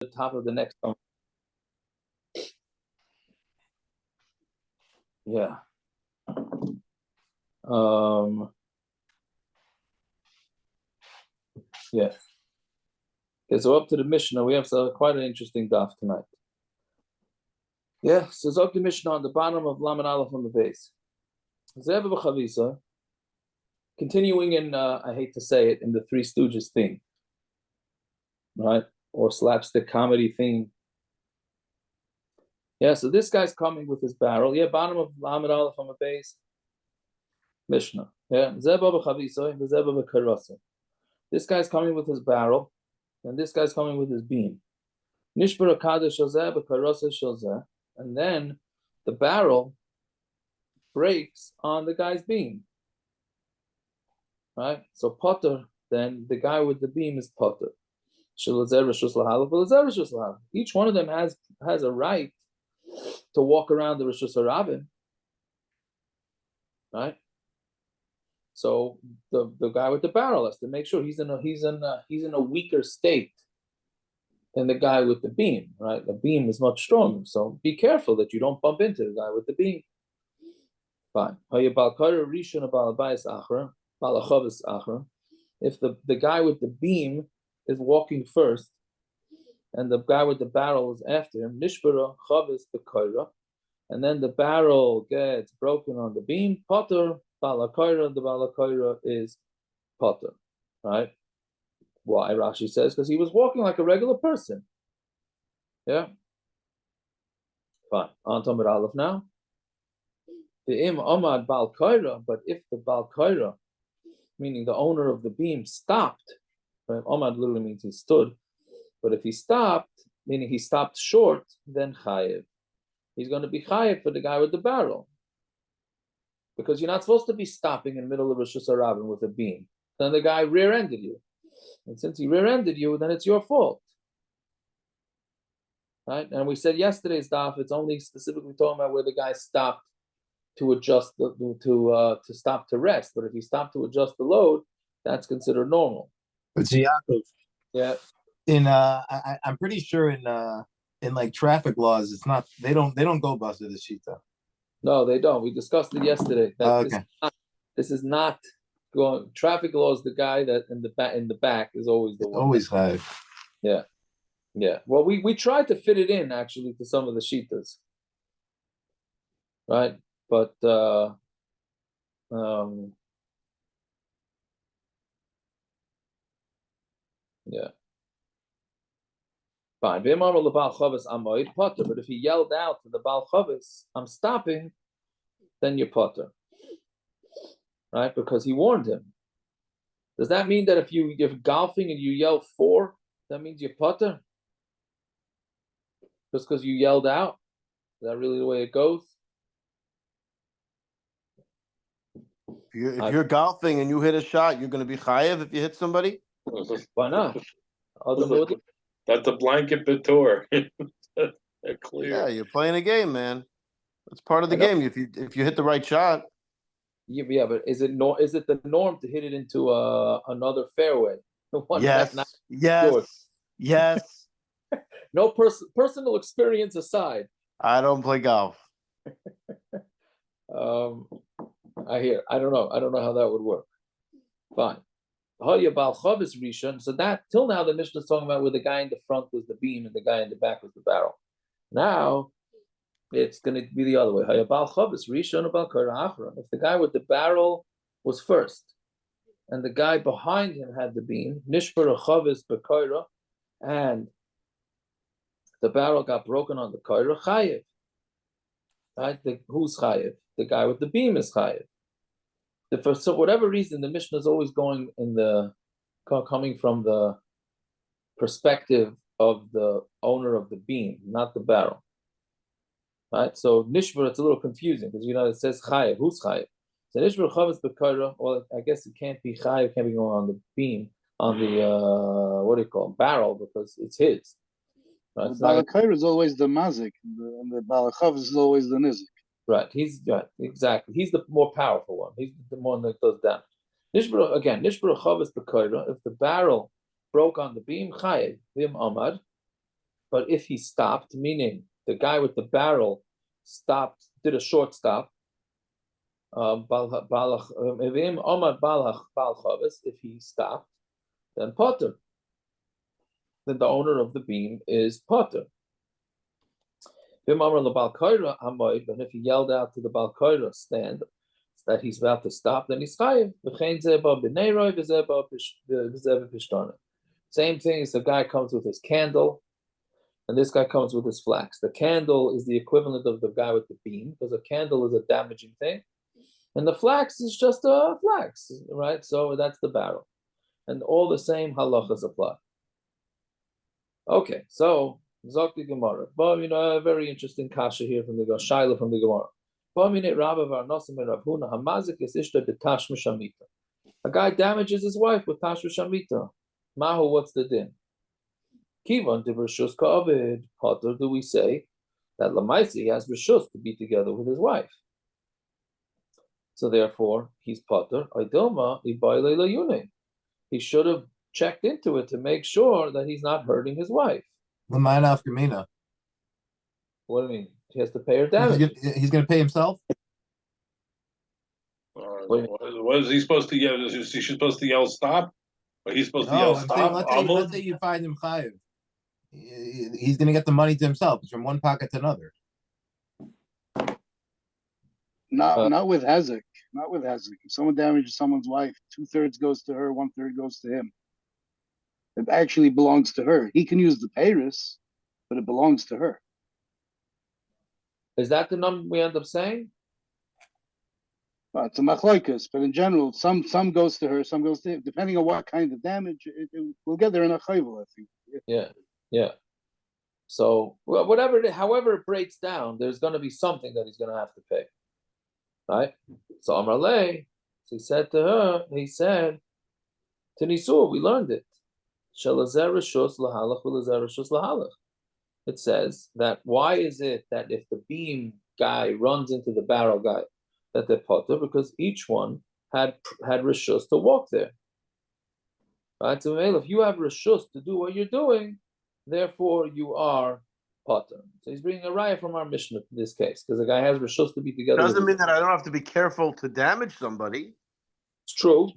the top of the next one. Yeah. Yeah. Okay, so up to the Mishnah, we have quite an interesting daf tonight. Yeah, so it's up to the Mishnah on the bottom of Laman Aleph on the base. Zeba b'chavisa, continuing in, I hate to say it, in the Three Stooges theme, right? Or slapstick comedy theme. Yeah, so this guy's coming with his barrel. Yeah, bottom of Laman Aleph on the base. Mishnah. Yeah, Zeba b'chavisa, Zeba b'karasa. This guy's coming with his barrel, and this guy's coming with his beam. Nishbara kadesh shazeh b'karasa shazeh. And then the barrel breaks on the guy's beam. Right? So potter, then the guy with the beam is potter. Each one of them has a right to walk around the Rishus Harabim. Right? So the guy with the barrel has to make sure he's in a weaker state than the guy with the beam, right? The beam is much stronger, so be careful that you don't bump into the guy with the beam. Fine. If the guy with the beam is walking first, and the guy with the barrel is after him, nishbara chavis b'koira, and then the barrel gets broken on the beam, potter, balakoira, the balakoira is potter, right? Why? Rashi says, because he was walking like a regular person. Yeah? Fine. On to Amud Aleph now. The im omad bal koira, but if the bal koira, meaning the owner of the beam, stopped, right? Omad literally means he stood, but if he stopped, meaning he stopped short, then chayiv. He's going to be chayiv for the guy with the barrel. Because you're not supposed to be stopping in the middle of Rishus Harabim with a beam. Then the guy rear-ended you. And since he rear-ended you, then it's your fault. Right? And we said yesterday's daf, it's only specifically talking about where the guy stopped to adjust to stop to rest. But if he stopped to adjust the load, that's considered normal. But Yaakov, yeah. I'm pretty sure in like traffic laws, it's not they don't go bust the shita. No, they don't. We discussed it yesterday. Okay. This is not going. Traffic laws. The guy that in the back is always the one. Always high. Yeah, yeah. Well, we tried to fit it in actually to some of the shitas, right? But yeah. Fine. But if he yelled out to the Baal Chavis, I'm stopping, then you're potter. Right? Because he warned him. Does that mean that if you're golfing and you yell 4, that means you're potter? Just because you yelled out? Is that really the way it goes? If you're golfing and you hit a shot, you're going to be chayev if you hit somebody? Why not? That's a blanket batur. Clear. Yeah, you're playing a game, man. That's part of the game. If you hit the right shot. Yeah, but is it the norm to hit it into another fairway? Yes. No personal experience aside. I don't play golf. I hear. I don't know how that would work. Fine. So that till now the Mishnah is talking about where the guy in the front was the beam and the guy in the back was the barrel. Now it's going to be the other way. If the guy with the barrel was first and the guy behind him had the beam, and the barrel got broken on the koira, chayiv. Right? Who's chayiv? The guy with the beam is chayiv. For whatever reason, the Mishnah is always coming from the perspective of the owner of the beam, not the barrel. Right? So Nishbar, it's a little confusing because it says chayiv. Who's chayiv? So Nishbar chavis b'koira. Well, I guess it can't be chayiv. Can't be going on the beam, on the barrel, because it's his. Right? The balakoira is always the mazik, and the balachav is always the nizik. Right, exactly. He's the more powerful one. He's the one that does damage. Nishbara chavis b'koira. If the barrel broke on the beam, chayiv v'im amad. But if he stopped, meaning the guy with the barrel stopped, did a short stop, if he stopped, then potter. Then the owner of the beam is potter. And if he yelled out to the Balkoira stand that he's about to stop, then he's chayiv. Same thing as the guy comes with his candle, and this guy comes with his flax. The candle is the equivalent of the guy with the beam, because a candle is a damaging thing, and the flax is just a flax, right? So that's the barrel. And all the same halachas apply. Okay, so Zok Gemara. But a very interesting kasha here from the Shaila from the Gemara. A guy damages his wife with tashma shamita. Mahu, what's the din? Kivan de rishus ka'avid. Potter, do we say that lamaisi has rishus to be together with his wife? So therefore, he's potter. Aidoma ibayle layune. He should have checked into it to make sure that he's not hurting his wife. L'mayin afkamina. What do you mean? He has to pay her damage. He's going to pay himself. What is he supposed to yell? Is he supposed to yell stop? Or he's supposed to yell I'm stop? saying, let's say you find him chayiv. He's going to get the money to himself. It's from one pocket to another. Not with Hezek. Not with Hezek. If someone damages someone's wife, 2/3 goes to her, 1/3 goes to him. It actually belongs to her. He can use the payris, but it belongs to her. Is that the number we end up saying? Well, it's a machloikas, but in general, some goes to her, some goes to him. Depending on what kind of damage, we'll get there in a chayvul, I think. Yeah. So however it breaks down, there's going to be something that he's going to have to pay, right? So Amrale, he said to her, to Nisur, we learned it. It says that why is it that if the beam guy runs into the barrel guy, that they're potter? Because each one had rishus to walk there. Right? So if you have rishus to do what you're doing, therefore you are potter. So he's bringing a raya from our Mishnah in this case, because the guy has rishus to be together. Doesn't mean that I don't have to be careful to damage somebody. It's true.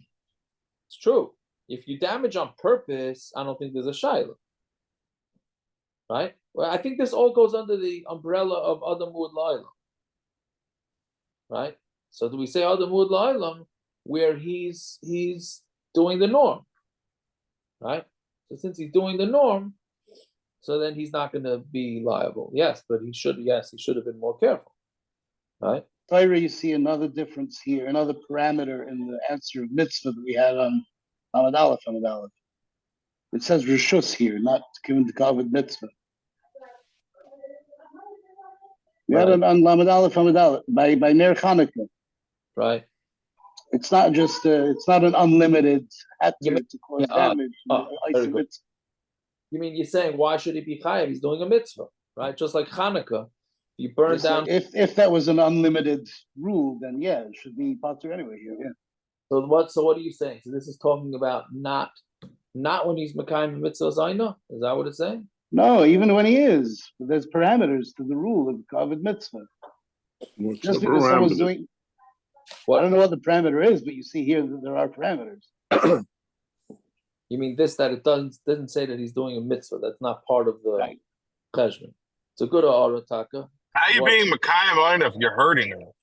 If you damage on purpose, I don't think there's a shayla. Right? Well, I think this all goes under the umbrella of Adam Mud La'ilam. Right? So do we say Adam Mud La'ilam where he's doing the norm? Right? So since he's doing the norm, so then he's not going to be liable. Yes, but he should have been more careful. Right? Tyra, you see another difference here, another parameter in the answer of mitzvah that we had on Amud Aleph. It says rishus here, not given to covered mitzvah. We had it on Amud Aleph by Ner Chanukah. Right. It's not just it's not an unlimited heter to cause damage. You mean you're saying why should he be chayav? He's doing a mitzvah, right? Just like Hanukkah, you burn down. If that was an unlimited rule, then yeah, it should be potter anyway here. Yeah. So what are you saying? So this is talking about not when he's mekayim mitzvah zaina. Is that what it's saying? No, even when he is, there's parameters to the rule of covered mitzvah. Just because someone's doing. I don't know what the parameter is, but you see here that there are parameters. You mean this, that it doesn't say that he's doing a mitzvah. That's not part of the cheshbon. It's a good arataka. How are you being Mekayim if you're hurting him?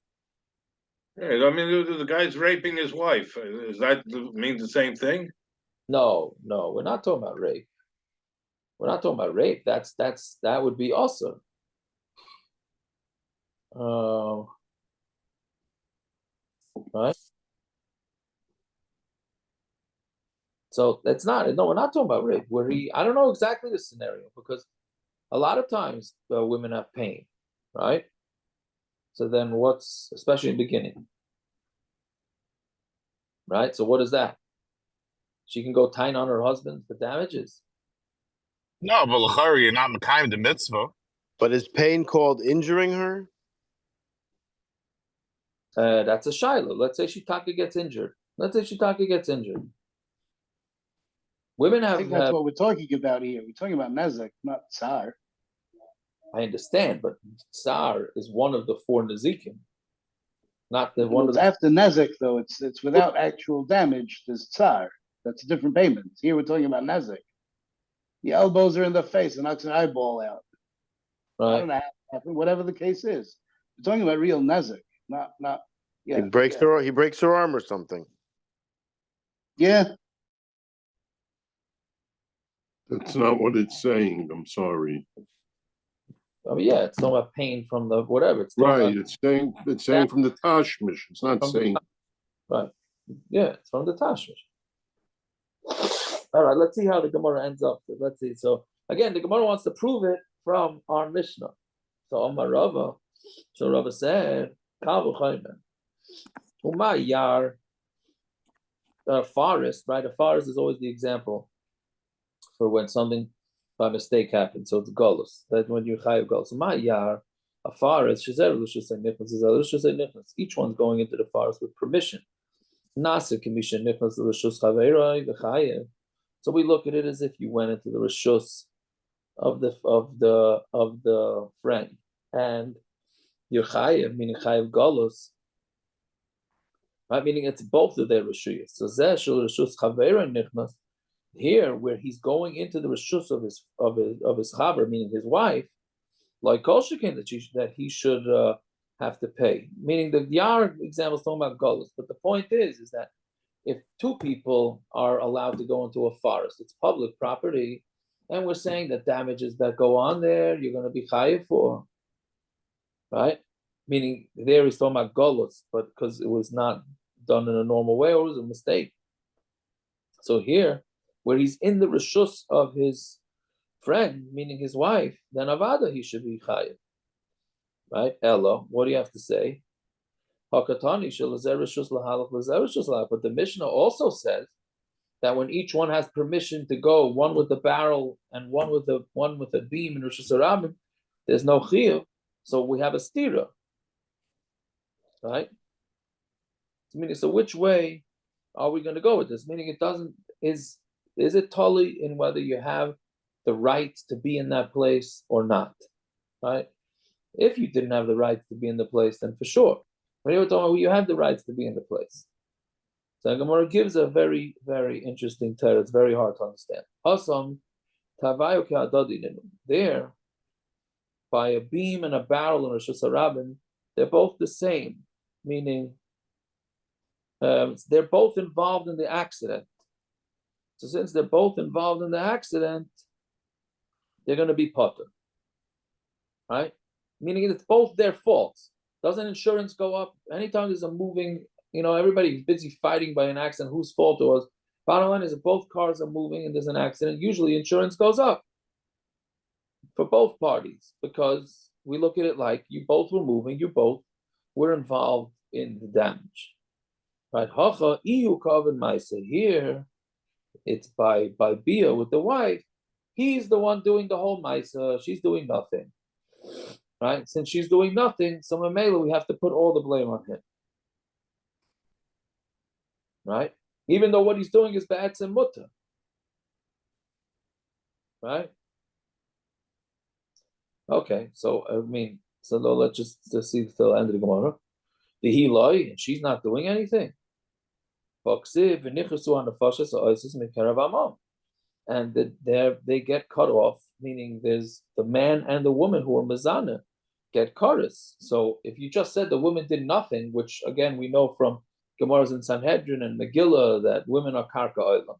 Yeah, I mean, the guy's raping his wife. Does that mean the same thing? No, we're not talking about rape. We're not talking about rape. That would be awesome. Right? So that's not. No, we're not talking about rape. I don't know exactly the scenario because a lot of times women have pain, right? So then especially in the beginning, right? So what is that? She can go tying on her husband for damages. No, but l'chari, you're not Mekayim the mitzvah. But is pain called injuring her? That's a shiloh. Let's say Shitaka gets injured. Women I have, think that's what we're talking about here. We're talking about nezek, not tsar. I understand, but tsar is one of the 4 nezikim, not the Well, one of it's the. after nezek though. It's without actual damage. There's tsar. That's a different payment. Here we're talking about nezek. The elbows are in the face, and knocks an eyeball out. I Right. don't know how it happened, whatever the case is. We're talking about real nezek, not He breaks her arm or something. yeah. That's not what it's saying. I'm sorry. I mean, yeah, it's talking about pain from the whatever. It's talking Right. about It's saying from the Tashmish. It's not from the saying. right. Yeah, it's from the Tashmish. All right, let's see how the Gemara ends up. Let's see. So again, the Gemara wants to prove it from our Mishnah. So Omar Rava, so Rava said, Kavu Chayman, Uma Yar, forest, right? A forest is always the example for when something by mistake happens. So it's Golus. That when you Chayav Golus. Uma Yar, a forest, each one's going into the forest with permission. Nasa can be Shenichnas Rishus Chaveiroi, the Chayev. So we look at it as if you went into the rishus of the friend, and your chayev, meaning chayev galus, right? Meaning it's both of their rishuyas. So zeshul rishus chavera nichnas here, where he's going into the rishus of his chaver, meaning his wife, like kol shekin that he should have to pay. Meaning the yar example is talking about galus, but the point is that if 2 people are allowed to go into a forest, it's public property, and we're saying that damages that go on there, you're going to be chayiv for, right? Meaning there he's talking about golus, but because it was not done in a normal way or it was a mistake. So here, where he's in the rishus of his friend, meaning his wife, then avada he should be chayiv, right? Ella, what do you have to say? But the Mishnah also says that when each one has permission to go, one with the barrel and one with a beam in Rosh Hashanah, there's no chiyuv, so we have a stira, right? So which way are we going to go with this? Meaning it doesn't is it totally in whether you have the right to be in that place or not, right? If you didn't have the right to be in the place, then for sure. When you were talking about you have the rights to be in the place. So Gemara gives a very, very interesting term. It's very hard to understand. There, by a beam and a barrel in Rosh Hashanah, they're both the same, meaning they're both involved in the accident. So since they're both involved in the accident, they're going to be potter, right? Meaning it's both their faults. Doesn't insurance go up? Anytime there's a moving, everybody's busy fighting by an accident, whose fault it was. Bottom line is if both cars are moving and there's an accident, usually insurance goes up for both parties because we look at it like you both were moving, you both were involved in the damage. Right? Hacha ihu kaven ma'aseh. Here, it's by Bia with the wife. He's the one doing the whole ma'aseh. She's doing nothing. Right? Since she's doing nothing, so Mamela, we have to put all the blame on him. Right? Even though what he's doing is ba'atz and mutter. Right? Okay, so let's just see till the end of the Gemara. The Hiloi, and she's not doing anything. And they get cut off, meaning there's the man and the woman who are mezana get chorus. So if you just said the woman did nothing, which again we know from Gemaras in Sanhedrin and Megillah that women are karka oilam,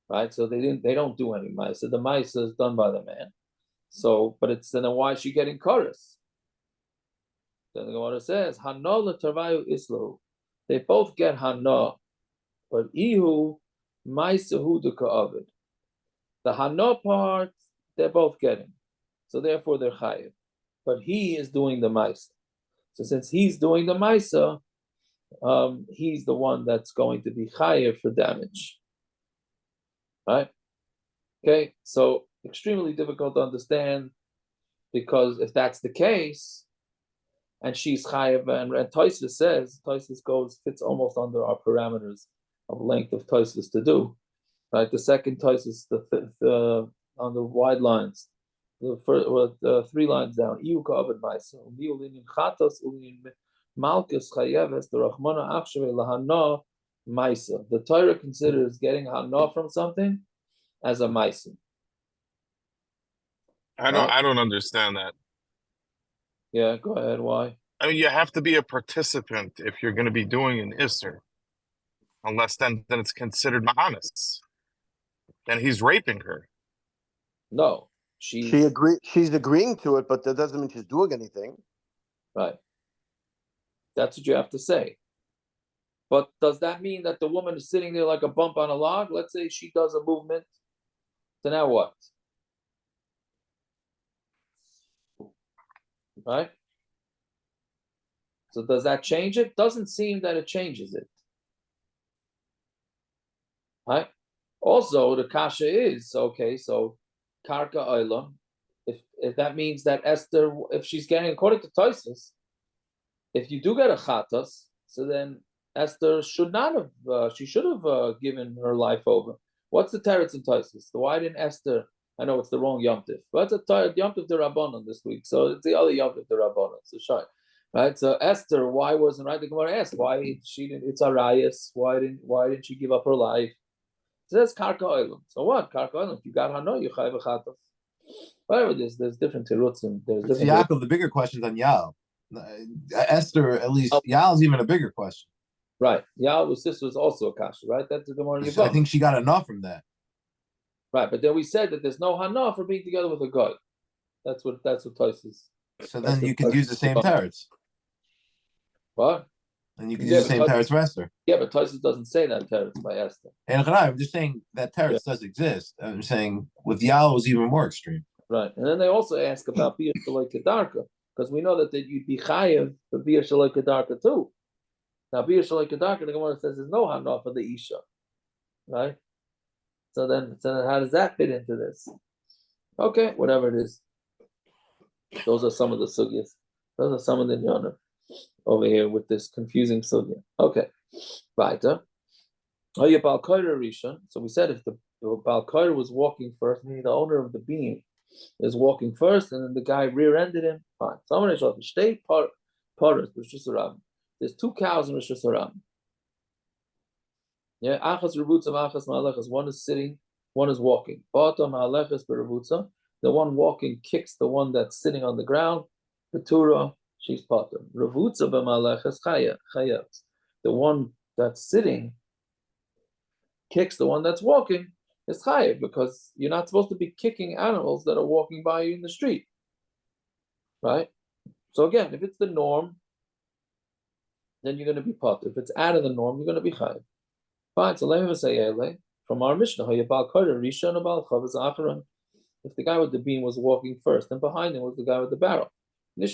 right? So they don't do any ma'isa. The ma'isa is done by the man. So, but it's then why is she getting chorus? Then the Gemara says hana l'tarvayu islahu. They both get hana, but ihu ma'isa duka avid. The hana part, they're both getting. So therefore they're chayiv. But he is doing the maisa. So since he's doing the maisa, he's the one that's going to be chayiv for damage. Right? Okay, so extremely difficult to understand because if that's the case, and she's chayiv, and Tosfos says, fits almost under our parameters of length of Tosfos to do. Right, the second Taisus, on the wide lines, the first, three lines down. Iu ka'avad ma'isa, u'mi'ulinin chatas, u'linin malchus chayeves, the Rachmana achshave lahana ma'isa. The Torah considers getting hana from something as a ma'isa. I don't understand that. Yeah, go ahead. Why? I mean, you have to be a participant if you're going to be doing an Isser, unless then it's considered ma'anis. Then he's raping her. No, She's agreeing to it, but that doesn't mean she's doing anything. Right. That's what you have to say. But does that mean that the woman is sitting there like a bump on a log? Let's say she does a movement. So now what? Right? So does that change it? Doesn't seem that it changes it. Right? Also, the kasha is, okay, so karka oilam, if that means that Esther, if she's getting, according to Tosis, if you do get a chatas, so then Esther should not have, she should have given her life over. What's the teretz in Tosis? Why didn't Esther, I know it's the wrong Yom Tif, but it's a Yom Tif de Rabbanon this week, so it's the other Yom Tif de Rabbanon, so shy. Right, so Esther, why wasn't right? The Gemara asked why she didn't. It's a rayas. Why didn't she give up her life? It says karka oilam. So what? Karka oilam. If you got hano, you chayv chatas. Whatever it is, there's different terutzim. There's different. Yaakov, the bigger question on Yal. Esther, at least Yal's even a bigger question. Right, Yal's sister was also a kasha. Right, that's the Gemara. I think she got enough from that. Right, but then we said that there's no hana for being together with a guy. That's what Tosis. So then you could use the same teretz. What? And you can use the same teretz for Esther. Yeah, but Tosis doesn't say that teretz by Esther. And I'm just saying that teretz does exist. I'm saying with Yal it was even more extreme. Right, and then they also ask about Bia Shaloi Kedarka, because we know that you'd be chayev for Bia Shaloi Kedarka too. Now Bia Shaloi Kedarka, the Gemara says there's no hana for the Isha, right? So then how does that fit into this? Okay, whatever it is. Those are some of the sugyas. Those are some of the yonah over here with this confusing sugya. Okay, weiter. So we said if the Balkair was walking first, meaning the owner of the beam is walking first, and then the guy rear-ended him. Fine. Someone is the state part there's two cows in Rosh Hashanah. Yeah, achas rebutza, achas ma'alechas. One is sitting, one is walking. Bata ma'alechas berebutza. The one walking kicks the one that's sitting on the ground. Ketura, she's potter. Rebutza b'ma'alechas chayat. The one that's sitting kicks the one that's walking. It's chayiv, because you're not supposed to be kicking animals that are walking by you in the street, right? So again, if it's the norm, then you're going to be potter. If it's out of the norm, you're going to be chayiv. Fine. So let me say from our Mishnah, if the guy with the beam was walking first, and behind him was the guy with the barrel, and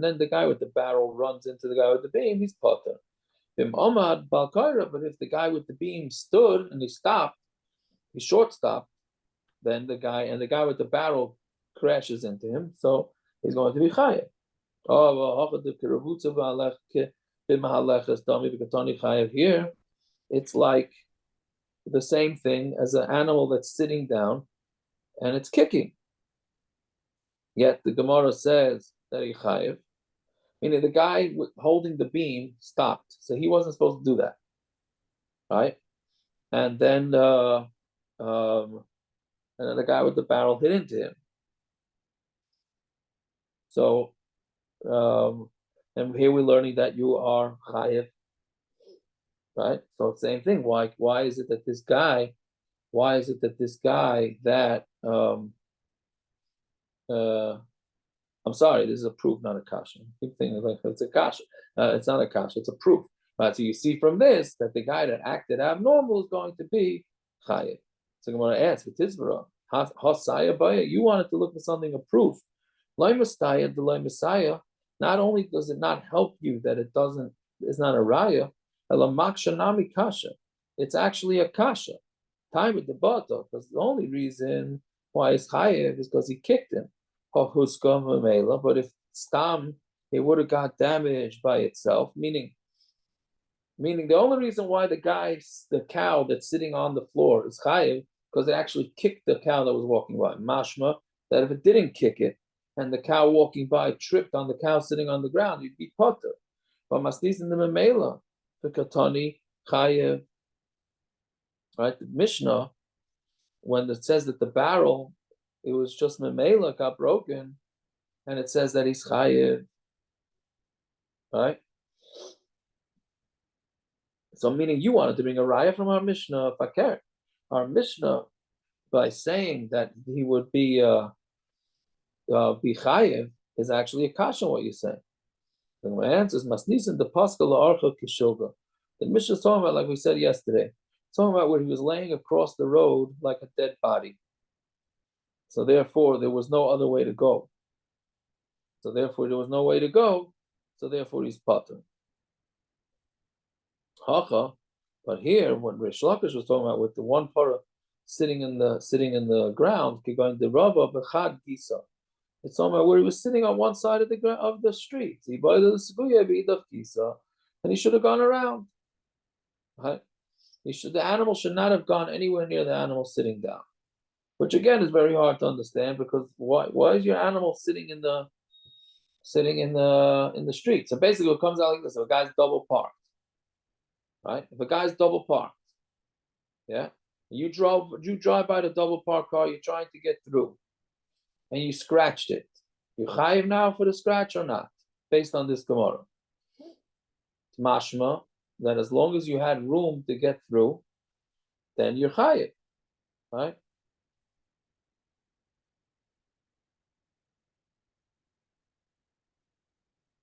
then the guy with the barrel runs into the guy with the beam, he's potter. But if the guy with the beam stood and he stopped, he short stopped, then the guy with the barrel crashes into him, so he's going to be chayev. Here, it's like the same thing as an animal that's sitting down and it's kicking. Yet the Gemara says that he chayev, meaning the guy holding the beam stopped, so he wasn't supposed to do that, right? And then the guy with the barrel hit into him. So, and here we're learning that you are chayev, right? So same thing. Why is it that this guy that I'm sorry, this is a proof, not a kasha. I keep thinking like it's a kasha. It's not a kasha, it's a proof. Right? So you see from this that the guy that acted abnormal is going to be chayev. So I'm going to ask, you wanted to look for something, a proof. Not only does it not help you that it's not a raya, it's actually a kasha. Time with the bata, because the only reason why it's chayev is because he kicked him. But if stam, it would have got damaged by itself, meaning Meaning the only reason why the cow that's sitting on the floor is chayiv, because it actually kicked the cow that was walking by. Mashma, that if it didn't kick it, and the cow walking by tripped on the cow sitting on the ground, you'd be potter. But masnis in the memela, the katani, chayiv, right? The Mishnah, when it says that the barrel, it was just memela got broken, and it says that he's chayiv, right? So meaning you wanted to bring a raya from our Mishnah, Fakir. Our Mishnah, by saying that he would be chayiv, is actually a kasha what you say. And my answer is masnisin the pascal archa kishilga. The Mishnah is talking about, like we said yesterday, talking about where he was laying across the road like a dead body. So therefore, there was no other way to go. So therefore, there was no way to go. So therefore, he's pater. Hacha, but here, when Rish Lakish was talking about with the one para sitting in the ground, going the Rava b'chad gisa. It's talking about where he was sitting on one side of the street. He bought the seguya b'idach gisa, and he should have gone around. Right? The animal should not have gone anywhere near the animal sitting down, which again is very hard to understand, because why is your animal sitting in the street? So basically, it comes out like this: if a guy's double parked. Right? If a guy's double parked, yeah, you drive by the double parked car, you're trying to get through, and you scratched it. You chayiv now for the scratch or not? Based on this Gemara, it's mashma that as long as you had room to get through, then you're chayiv, right?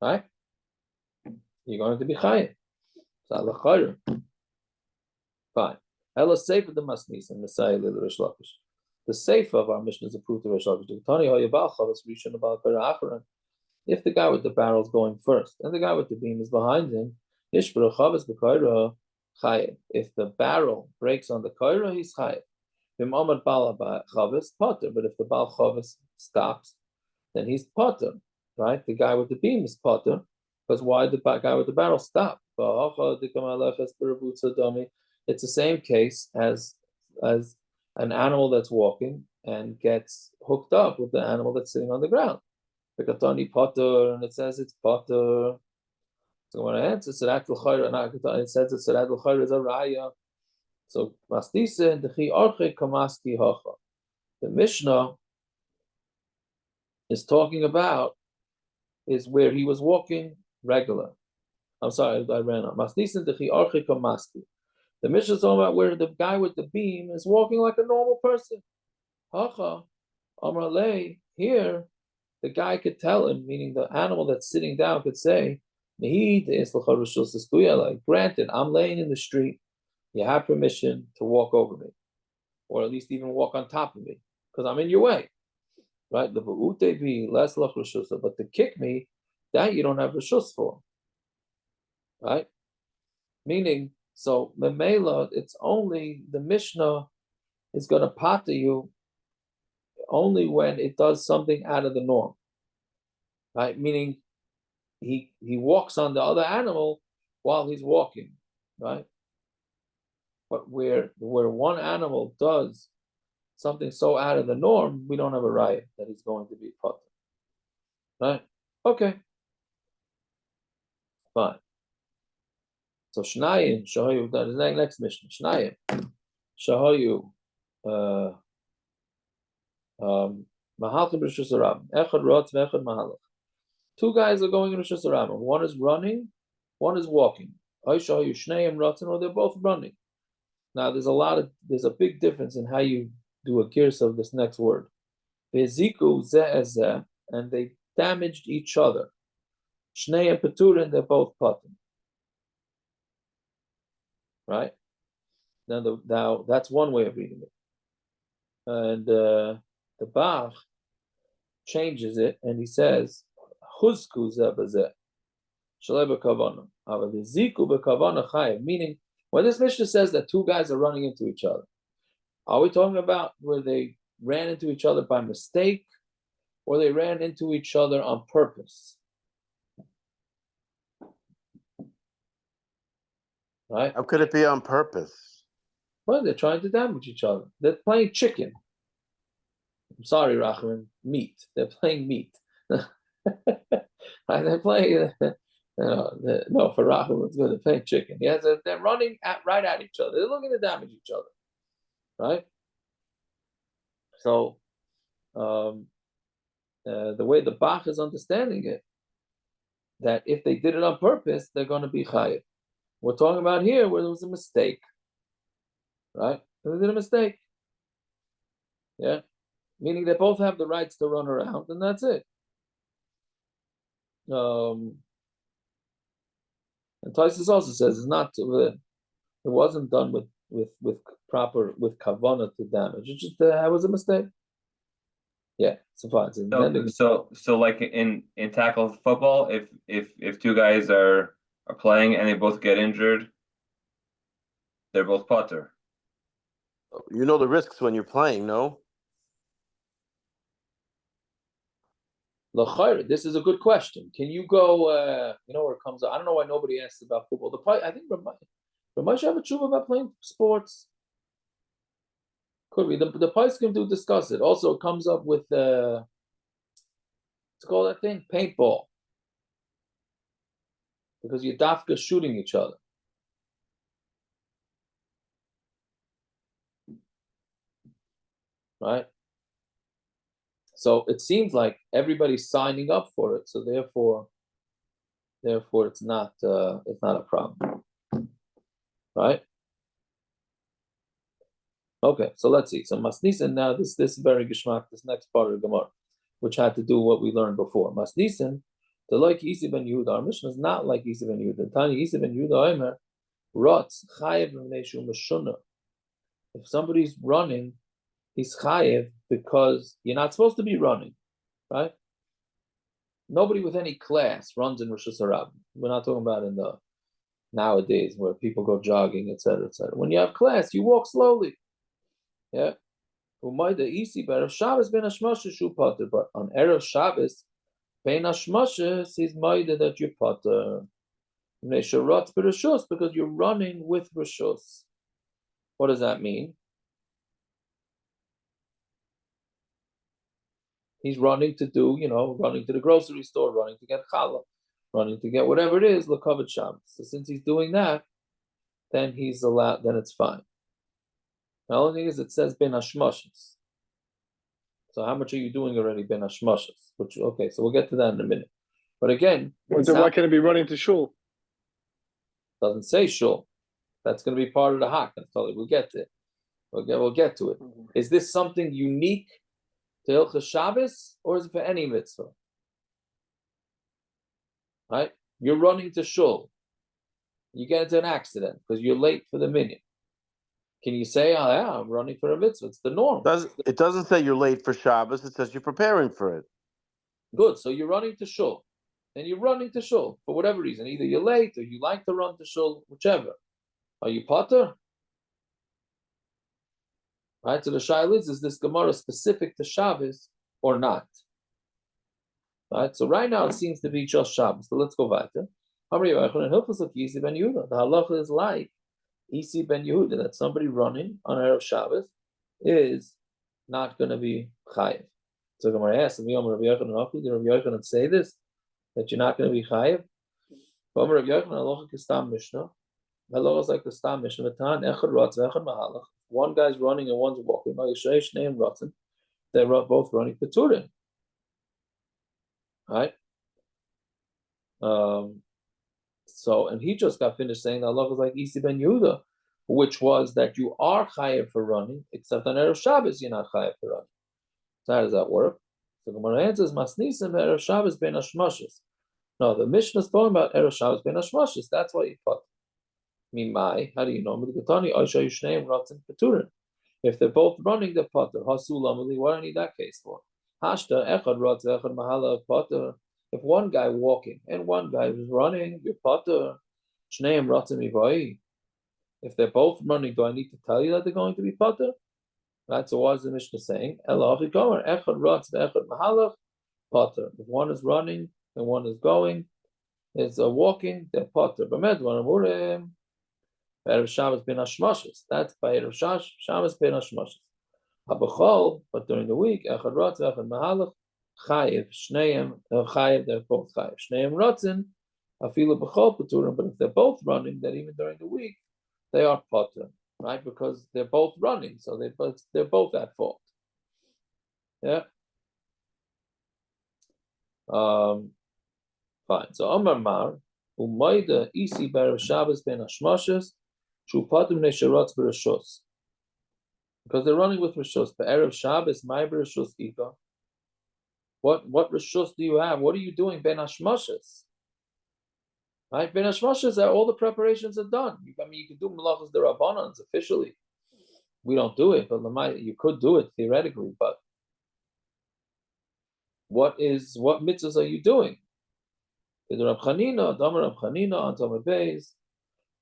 Right? You're going to be chayiv. Fine. Ella sefer the masnis and Messiah the Rish Lakish. The sefer of our mission is approved to Rish Lakish. If the guy with the barrel is going first and the guy with the beam is behind him, if the barrel breaks on the koira, he's chayiv. But if the bal chavis stops, then he's potter. Right? The guy with the beam is potter. Because why the guy with the barrel stopped? It's the same case as an animal that's walking and gets hooked up with the animal that's sitting on the ground. Katani potter, and it says it's potter. So when I answer it says it's l'chayra is a raya. So mastisa and the arche kamaski hacha. The Mishnah is talking about is where he was walking regular. I'm sorry, I ran on. Masnisin dechi arche kamaski. The Mishnah is talking about where the guy with the beam is walking like a normal person. Hacha, Amrale, here, the guy could tell him, meaning the animal that's sitting down could say, granted, I'm laying in the street, you have permission to walk over me, or at least even walk on top of me, because I'm in your way. Right? But to kick me, that you don't have rishus for. Right? Meaning, so memela, it's only the Mishnah is going to pater you only when it does something out of the norm. Right? Meaning he walks on the other animal while he's walking, right? But where one animal does something so out of the norm, we don't have a right that he's going to be pater. Right? Okay. Fine. So Shnayim, Shahayu, that is the next mission. Shnayim, Shahayu, Mahalchim Rishus Harabim, Echad Rotz, Echad Mahalach. Two guys are going in Rishus Harabim. One is running, one is walking. Or they're both running. Now there's a big difference in how you do a gears of this next word. Veziku zeh, and they damaged each other. Shnei and Peturin, they're both patim. Right? Now that's one way of reading it. And the Bach changes it and he says, Huzku zeh b'zeh. Meaning, when this Mishnah says that two guys are running into each other, are we talking about where they ran into each other by mistake, or they ran into each other on purpose? right? How could it be on purpose? Well, they're trying to damage each other. They're playing chicken. I'm sorry, Rachman, meat. They're playing meat. They're playing. No, for Rachman, it's good. They're playing chicken. Yes, they're running right at each other. They're looking to damage each other, right? So, the way the Bach is understanding it, that if they did it on purpose, they're going to be chayiv. We're talking about here where there was a mistake, right? They did a mistake, yeah, meaning they both have the rights to run around, and that's it. And Taisus also says it's not. It wasn't done with proper kavanah to damage. It just it was a mistake. Yeah, so fine. So like in tackle football, if two guys are playing and they both get injured, they're both putter. You know the risks when you're playing, no? This is a good question. Can you go? You know where it comes out? I don't know why nobody asks about football. I think Ramesh have a tshuva about playing sports. Could be the Paiskim do discuss it. Also, it comes up with what's called that thing, paintball, because you're dafka shooting each other. Right? So it seems like everybody's signing up for it. So therefore it's not a problem. Right? Okay, so let's see. So Masnisen now, this very geschmack, this next part of the Gemara, which had to do what we learned before. Masnisen, the like Isi ben Yehuda, our mission is not like Isi ben Yehuda. Tani Isi ben Yehuda Omer, Rotz Chayev Neshu Meshuna. If somebody's running, he's chayev because you're not supposed to be running, right? Nobody with any class runs in Rosh Hashanah. We're not talking about in the nowadays where people go jogging, etc., etc. When you have class, you walk slowly. Yeah. But on Erev Shabbos, bein hashmashos, he's maida that you're potter. Because you're running with rishos. What does that mean? He's running to do, running to the grocery store, running to get challah, running to get whatever it is, l'kavod Shabbos. So since he's doing that, then he's allowed. Then it's fine. The only thing is, it says ben hashmashos. So how much are you doing already ben hashmashos? Which so we'll get to that in a minute. But again, why can't it be running to shul? Doesn't say shul. That's going to be part of the hak. We'll get to it. We'll get to it. Is this something unique to Hilchos Shabbos, or is it for any mitzvah? Right? You're running to shul. You get into an accident because you're late for the minyan. Can you say, "Oh yeah, I'm running for a mitzvah"? It's the norm. It doesn't say you're late for Shabbos. It says you're preparing for it. Good. So you're running to shul, and you're running to shul for whatever reason. Either you're late or you like to run to shul, whichever. Are you potter? Right. So the shaila is this Gemara specific to Shabbos or not? Right. So right now it seems to be just Shabbos. So let's go weiter. The halacha is like Isi ben Yehuda, that somebody running on Erev Shabbos is not going to be chayiv. So Gemara asks, did Rabbi Yochanan say this, that you're not going to be chayiv? Rabbi Yochanan, halacha kistam mishnah. Halacha is like the stam mishnah. One guy's running and one's walking. They're both running peturin. Right? So, and he just got finished saying that Allah was like Isi ben Yehuda, which was that you are chayav for running, except on Erev Shabbos you're not chayav for running. So how does that work? So the Gemara answers, Masnisim Erev Shabbos ben hashmashos. No, the Mishnah is talking about Erev Shabbos ben hashmashos. That's why you put. Mimai, how do you know? If they're both running, they're potter. What do I need that case for? If one guy walking and one guy is running, you're potter. If they're both running, do I need to tell you that they're going to be potter? Right, so what is the Mishnah saying? Potter. If one is running and one is going, it's walking, they're potter. Erev Shabbos ben Hashmoshes. That's by Erev Shabbos ben Hashmoshes. Habachol, but during the week, Echad Rotz, Echad Mahalach, Chayiv, Shneim, Chayiv, they're both Chayiv. Shneim Rotzin, Afilu B'chol Paturim, but if they're both running, then even during the week, they are Patur, right? Because they're both running, so they're both at fault. Yeah. Fine. So Omar Mar, Umayda Isi Berev Shabbos ben Hashmoshes, Shu Patur Nesherotz Bereshos. Because they're running with Rishos. The Erev Shabbos, my Rishos Ika. What Rishos do you have? What are you doing, Ben Hashmoshes? Right? Ben Hashmoshes, all the preparations are done. You can do Malachas Derabanans officially. We don't do it, but you could do it theoretically. But what mitzvahs are you doing? The Rab Chanina, Damar Rab Chanina, on Tomer Beis,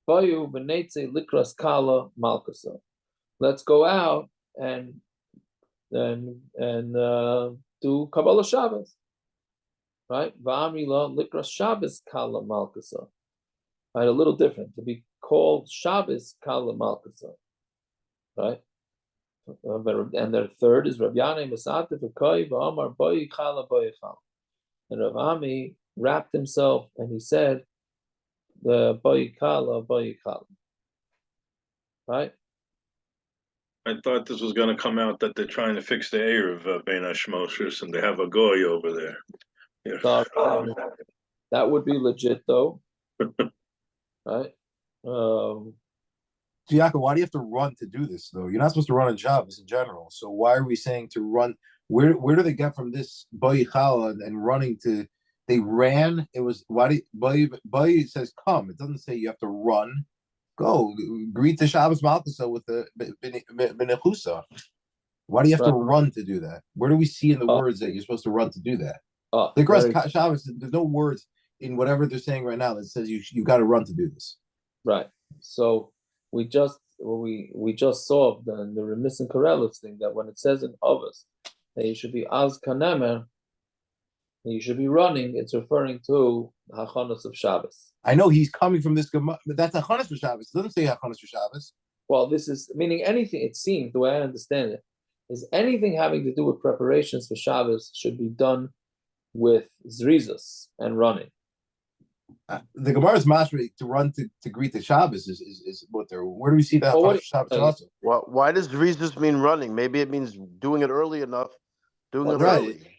Bayu Benetze Likras Kala Malkasa. Let's go out and do Kabbalah Shabbos, right? Va'amila Likras Shabbos Kala Malkasa. Right, a little different to be called Shabbos Kala Malkasa, right? And their third is Rav Yanai Masate V'Koi V'Amar Boyi Chala Boyi Chala. And Rav Ami wrapped himself and he said, "The Boyi Chala Boyi Chala." Right. I thought this was going to come out that they're trying to fix the Erev of Ben Hashmoshes and they have a goy over there. Yeah. That would be legit, though. Right? Giaco, why do you have to run to do this, though? You're not supposed to run on Shabbos in general. So why are we saying to run? Where do they get from this Bayichala and running to? They ran. It was why do Bay says come. It doesn't say you have to run. Go greet the Shabbos Malkusa with the Benechusa. Why do you have to run to do that? Where do we see in the words that you're supposed to run to do that? The rest Shabbos, there's no words in whatever they're saying right now that says you got to run to do this. Right. So we just saw the remiss and Karelitz thing that when it says in Avos that you should be az kanemer, you should be running, it's referring to Hachanos of Shabbos. I know he's coming from this Gemara, but that's Hachanos for Shabbos. It doesn't say Hachanos for Shabbos. Well, this is meaning anything, it seems, the way I understand it, is anything having to do with preparations for Shabbos should be done with Zrizos and running. The Gemara's mashma to run to greet the Shabbos is what they're. Where do we see that? Shabbos also? Well, why does Rezus mean running? Maybe it means doing it early enough. Doing it early.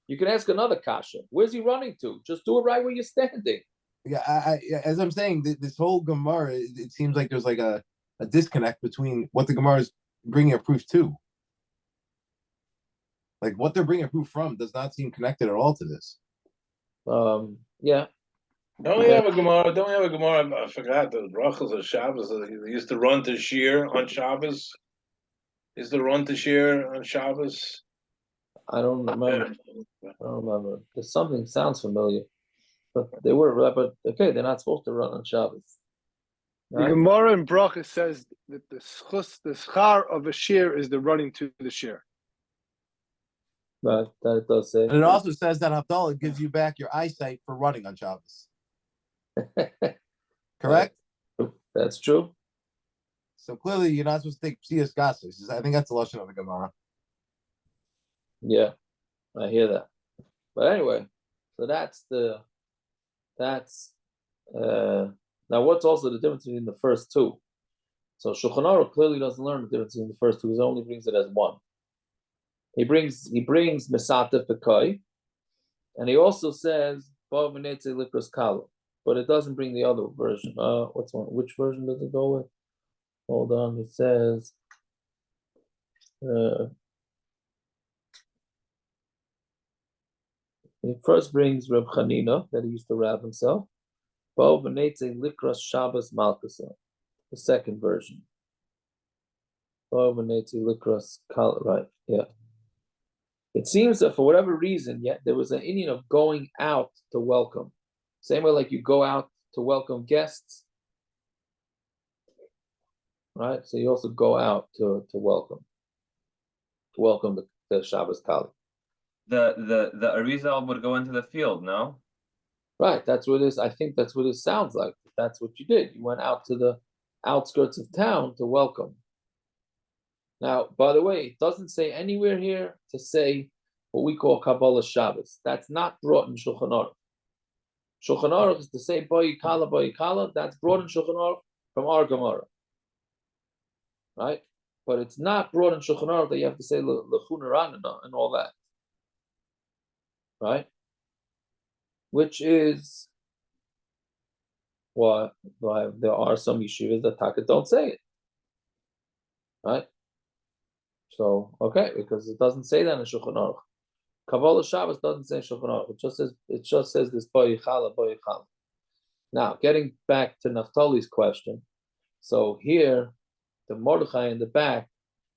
You can ask another kasha. Where's he running to? Just do it right where you're standing. Yeah, as I'm saying, this whole Gemara, it seems like there's like a disconnect between what the Gemara is bringing a proof to. Like what they're bringing a proof from does not seem connected at all to this. Yeah. Don't we have a Gemara? I forgot the brachos of Shabbos. They used to run to Shir on Shabbos. Is the run to Shir on Shabbos? I don't remember. There's something sounds familiar, but they were. But okay, they're not supposed to run on Shabbos. Right? The Gemara in Bracha says that the schar of a shir is the running to the shir. Right, that it does say. And it also says that Havdalah gives you back your eyesight for running on Shabbos. Correct? That's true. So clearly, you're not supposed to take Psias Gasus. I think that's the lashon of the Gemara. Yeah, I hear that. But anyway, so that's now what's also the difference between the first two? So Shulchan Aruch clearly doesn't learn the difference between the first two, because he only brings it as one. He brings Mesata Pekai, and he also says Bava Netze Likros Kala, but it doesn't bring the other version. What's one? Which version does it go with? Hold on, it says he first brings Reb Chanina that he used to wrap himself. Bava Netze Likros Shabbos Malkasa, the second version. Bava Netze Likros Kala, right? Yeah. It seems that for whatever reason, yet there was an Indian of going out to welcome. Same way like you go out to welcome guests. Right? So you also go out to welcome the Shabbos Kali. The Arizal would go into the field, no? Right, that's what it is. I think that's what it sounds like. That's what you did. You went out to outskirts of town to welcome. Now, by the way, it doesn't say anywhere here to say what we call Kabbalah Shabbos. That's not brought in Shulchan Aruch. Shulchan Aruch is to say Boy Kala. That's brought in Shulchan Aruch from our Gemara, right? But it's not brought in Shulchan Aruch that you have to say L'chuna Ranana and all that, right? Which is why there are some yeshivas that taka don't say it, right? So okay, because it doesn't say that in Shulchan Aruch. Kabbalah Shabbos doesn't say Shulchan Aruch. It just says this Boyichala. Now, getting back to Naftali's question, so here the Mordechai in the back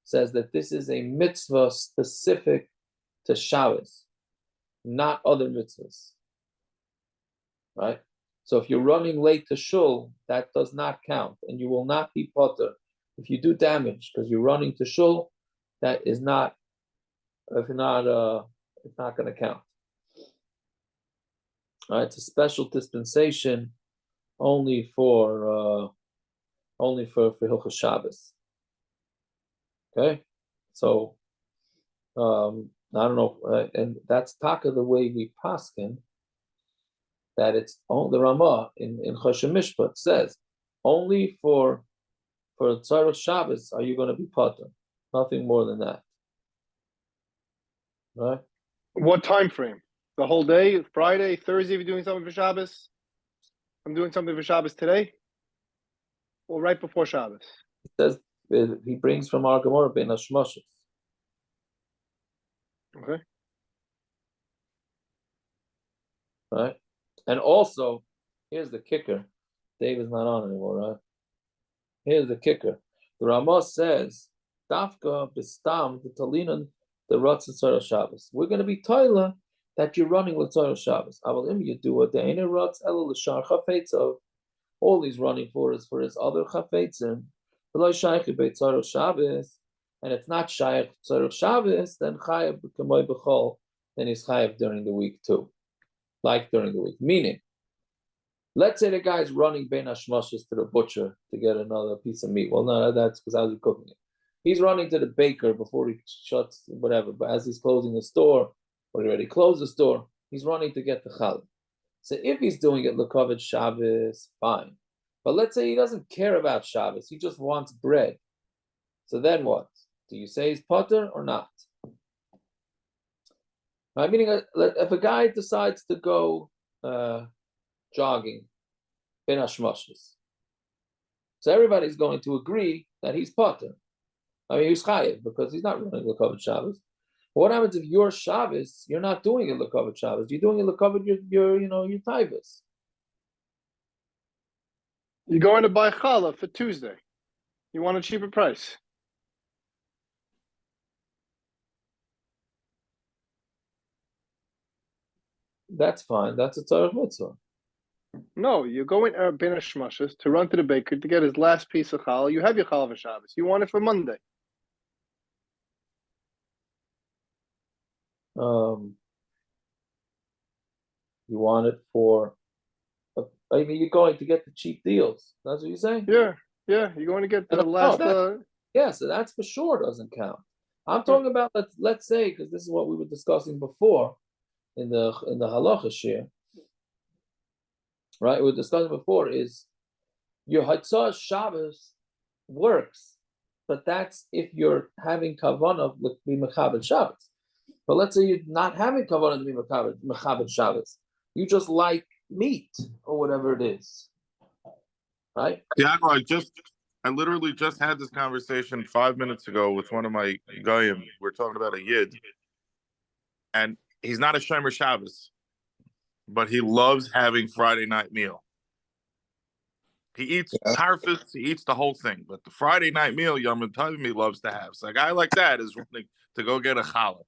says that this is a mitzvah specific to Shabbos, not other mitzvahs, right? So if you're running late to shul, that does not count, and you will not be potter. If you do damage because you're running to shul, that is not, it's not going to count. All right, it's a special dispensation only for Hilchos Shabbos. Okay, so I don't know, and that's taka the way we paskin. That it's the Ramah in Choshen Mishpat says only for Tzarech Shabbos are you going to be potter, nothing more than that, right? What time frame? The whole day? Friday, Thursday? If you're doing something for Shabbos, I'm doing something for Shabbos today, or right before Shabbos. He says he brings from our Gemara ben Hashmoshes. Okay. Right, and also here's the kicker. Dave is not on anymore, right? Here's the kicker. The Ramah says, Dafka b'stam the Talinan the Ratz Tzara Shabbos. We're going to be toila that you're running with Tzara Shabbos. Avalim you do a deina Ratz elo l'shar chafetzav. All he's running for is for his other chafetzim. V'lo shaykh beit Tzara Shabbos, and it's not shaykh Tzara Shabbos. Then chayav b'kamoy b'chol. Then he's chayav during the week too, like during the week. Meaning, let's say the guy's running ben hashmoshes to the butcher to get another piece of meat. Well, no, that's because how's he cooking it? He's running to the baker before he shuts whatever. But as he's closing the store, or he already closed the store, he's running to get the challah. So if he's doing it l'kavod Shabbos, fine. But let's say he doesn't care about Shabbos; he just wants bread. So then what? Do you say he's potter or not? Right? Meaning, if a guy decides to go jogging, ben hashmoshes, so everybody's going to agree that he's potter. I mean, he's chayiv because he's not running l'kavod Shabbos. What happens if your Shabbos, you're not doing it l'kavod Shabbos? You're doing it l'kavod your taivas. You're going to buy challah for Tuesday. You want a cheaper price. That's fine. That's a tzarech mitzvah. No, you're going ben hashmoshes to run to the baker to get his last piece of challah. You have your challah for Shabbos. You want it for Monday. You want it for. I mean, you're going to get the cheap deals. That's what you're saying. Yeah. You're going to get the last. Yeah, so that's for sure doesn't count. I'm talking about let's say, because this is what we were discussing before in the halacha shir, right? We were discussing before is your Hatzah Shabbos works, but that's if you're having kavanah with be mechabed Shabbos. But let's say you're not having kavanah to be mechabed Shabbos. You just like meat or whatever it is, right? Yeah, I literally just had this conversation 5 minutes ago with one of my goyim. We're talking about a yid, and he's not a shomer Shabbos, but he loves having Friday night meal. He eats tarfus, he eats the whole thing, but the Friday night meal, Yom Tovim, he loves to have. So a guy like that is running to go get a challah.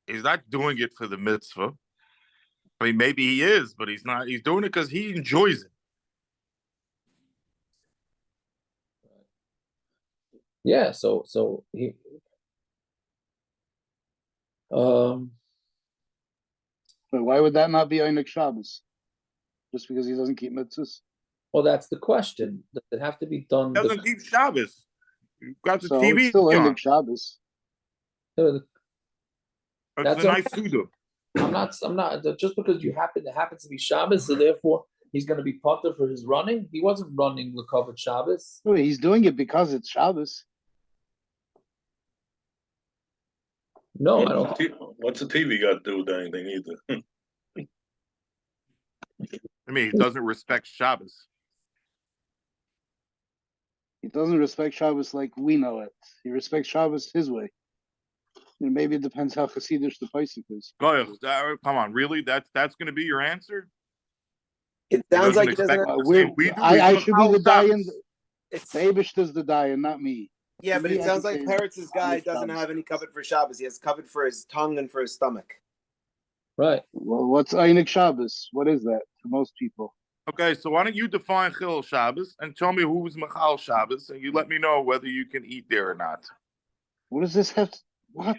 He's not doing it for the mitzvah. I mean, maybe he is, but he's not. He's doing it because he enjoys it. Yeah, so he But why would that not be Einik Shabbos? Just because he doesn't keep mitzvahs? Well, that's the question. Does it have to be done? Doesn't keep Shabbos. You've got the So it's TV still on. Einik Shabbos. It's That's a nice suda. I'm not. Just because happens to be Shabbos, so therefore he's going to be potter for his running. He wasn't running Lekavod Shabbos. No, he's doing it because it's Shabbos. No, I don't. What's the TV got to do with anything either? I mean, he doesn't respect Shabbos. He doesn't respect Shabbos like we know it. He respects Shabbos his way. And maybe it depends how Hasidish the Paisik is. Come on, really? That's going to be your answer? It sounds like he doesn't. I should be the Dayan. It's Abish does the Dayan, not me. Yeah, but it sounds like Peretz's guy doesn't Shabbos. have any covet for Shabbos. He has covet for his tongue and for his stomach. Right. Well, what's Einik Shabbos? What is that to most people? Okay, so why don't you define Chil Shabbos and tell me who's Machal Shabbos, and you let me know whether you can eat there or not. What does this have? What?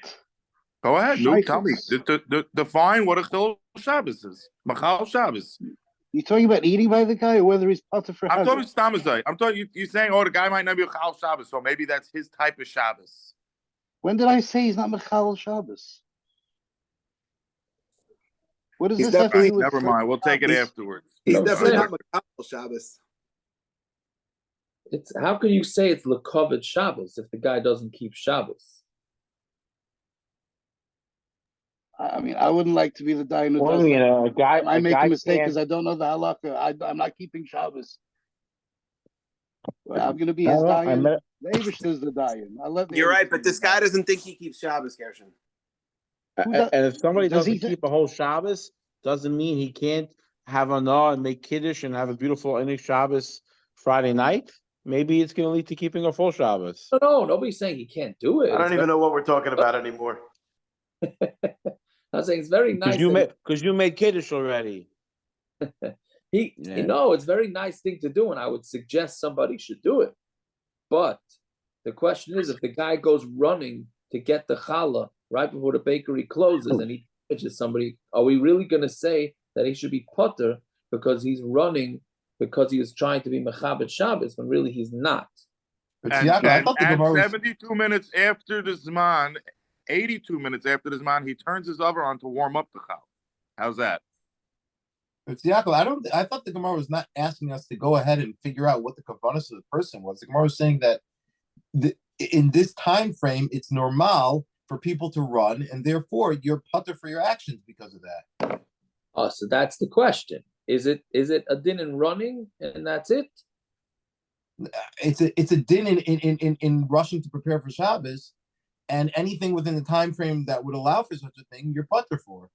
Go ahead, Luke. Tell me. Shaykhs. Define what a Chil Shabbos is. Machal Shabbos. You talking about eating by the guy or whether he's potter for I'm talking Hazard? Stamazai. I'm talking you're saying, oh, the guy might not be a Chal Shabbos, so maybe that's his type of Shabbos. When did I say he's not Mechal Shabbos? What does He's this have to do with? Never mind. We'll take it afterwards. He's No, definitely fair. not Makabel Shabbos. It's how can you say it's Lekavod Shabbos if the guy doesn't keep Shabbos? I mean, I wouldn't like to be the Dayan who Well, does you that. know, I make a mistake can't- because I don't know the halakha. I'm not keeping Shabbos. Well, I'm going to be I his don't- I Dayan. met- The Abish does the Dayan. I let the You're Abish right, do but the this guy Dayan. doesn't think he keeps Shabbos, Gershon. And if somebody Does he doesn't keep a whole Shabbos, doesn't mean he can't have a nah and make Kiddush and have a beautiful Einik Shabbos Friday night. Maybe it's going to lead to keeping a full Shabbos. No, nobody's saying he can't do it. I don't even know what we're talking about anymore. I'm saying it's very nice. Because you made Kiddush already. You know, it's a very nice thing to do, and I would suggest somebody should do it. But the question is, if the guy goes running to get the challah right before the bakery closes and he touches somebody, are we really going to say that he should be potter because he's running because he is trying to be mechabed Shabbos when really he's not? And 72 minutes after the Zman, 82 minutes after the Zman, he turns his oven on to warm up the chal. How's that? It's Yaakov. I thought the Gemara was not asking us to go ahead and figure out what the kavanas of the person was. The Gemara was saying that in this time frame, it's normal for people to run, and therefore you're putter for your actions because of that. Oh, so that's the question. Is it a din in running, and that's it? It's a din in rushing to prepare for Shabbos, and anything within the time frame that would allow for such a thing, you're putter for.